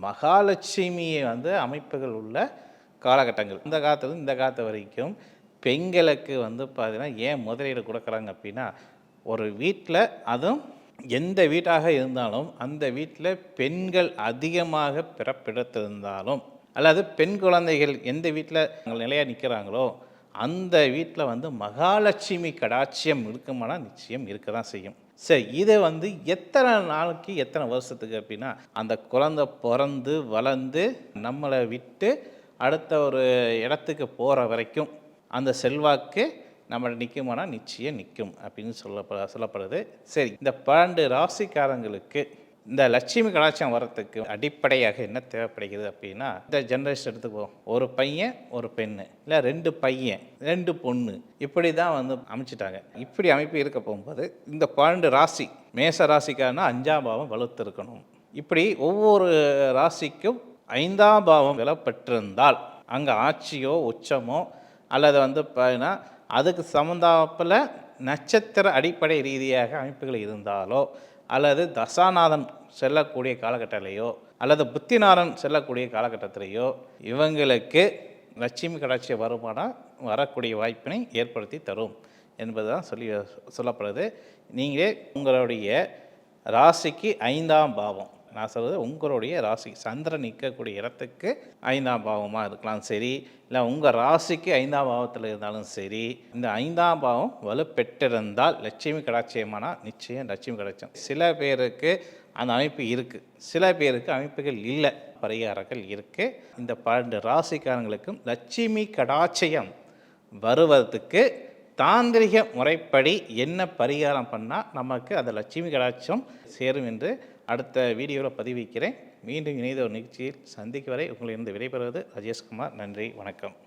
மகாலட்சுமியை அமைப்புகள் உள்ள காலகட்டங்கள். இந்த காலத்துலேருந்து இந்த காலத்து வரைக்கும் பெண்களுக்கு பார்த்தீங்கன்னா ஏன் முதலீடு கொடுக்குறாங்க அப்படின்னா, ஒரு வீட்டில் அதுவும் எந்த வீட்டாக இருந்தாலும் அந்த வீட்டில் பெண்கள் அதிகமாக பிறப்பெடுத்திருந்தாலும் அல்லது பெண் குழந்தைகள் எந்த வீட்டில் நிலையாக நிற்கிறாங்களோ அந்த வீட்டில் மகாலட்சுமி கடாட்சியம் இருக்குமானா நிச்சயம் இருக்க தான் செய்யும். சரி, இதை எத்தனை நாளைக்கு எத்தனை வருஷத்துக்கு அப்படின்னா, அந்த குழந்தை பிறந்து வளர்ந்து நம்மளை விட்டு அடுத்த ஒரு இடத்துக்கு போகிற வரைக்கும் அந்த செல்வாக்கு நம்ம நிற்குமானா நிச்சயம் நிற்கும் அப்படின்னு சொல்லப்படுது. சரி, இந்த 12 ராசிக்காரங்களுக்கு இந்த லட்சுமி கடாட்சியம் வர்றதுக்கு அடிப்படையாக என்ன தேவைப்படுகிறது அப்படின்னா, இந்த ஜென்ரேஷன் எடுத்துக்குவோம். ஒரு பையன் ஒரு பெண்ணு, இல்லை 2 பையன் 2 பொண்ணு, இப்படி தான் அமைச்சிட்டாங்க. இப்படி அமைப்பு இருக்க போகும்போது இந்த 12 ராசி, மேச ராசிக்காரனா 5ஆம் பாவம் வலுத்து இருக்கணும். இப்படி ஒவ்வொரு ராசிக்கும் 5ஆம் பாவம் விலப்பட்டிருந்தால் அங்கே ஆட்சியோ உச்சமோ அல்லது பார்த்தீங்கன்னா அதுக்கு சம்மந்தாப்பில் நட்சத்திர அடிப்படை ரீதியாக அமைப்புகள் இருந்தாலோ அல்லது தசாநாதன் செல்லக்கூடிய காலகட்டத்திலேயோ அல்லது புத்திநாதன் செல்லக்கூடிய காலகட்டத்திலேயோ இவங்களுக்கு லட்சுமி கடாட்சிய வருமானம் வரக்கூடிய வாய்ப்பினை ஏற்படுத்தி தரும் என்பது தான் சொல்லப்படுது. நீங்களே உங்களுடைய ராசிக்கு 5ஆம் பாவம், நான் சொல்கிறது உங்களுடைய ராசி சந்திரன் நிற்கக்கூடிய இடத்துக்கு 5ஆம் பாவமாக இருக்கலாம் சரி, இல்லை உங்கள் ராசிக்கு 5ஆம் பாவத்தில் இருந்தாலும் சரி, இந்த 5ஆம் பாவம் வலுப்பெற்றிருந்தால் லட்சுமி கடாட்சியமானால் நிச்சயம் லட்சுமி கடாட்சியம். சில பேருக்கு அந்த அமைப்பு இருக்குது, சில பேருக்கு அமைப்புகள் இல்லை, பரிகாரங்கள் இருக்குது. இந்த 12 ராசிக்காரங்களுக்கும் லட்சுமி கடாட்சியம் வருவதற்கு தாந்திரிக முறைப்படி என்ன பரிகாரம் பண்ணால் நமக்கு அந்த லட்சுமி கடாட்சியம் சேரும் என்று அடுத்த வீடியோவில் பதிவிக்கிறேன். மீண்டும் இணைந்த ஒரு நிகழ்ச்சியில் சந்திக்கும் வரை உங்களிடம் விடைபெறுவது ராஜேஷ்குமார். நன்றி, வணக்கம்.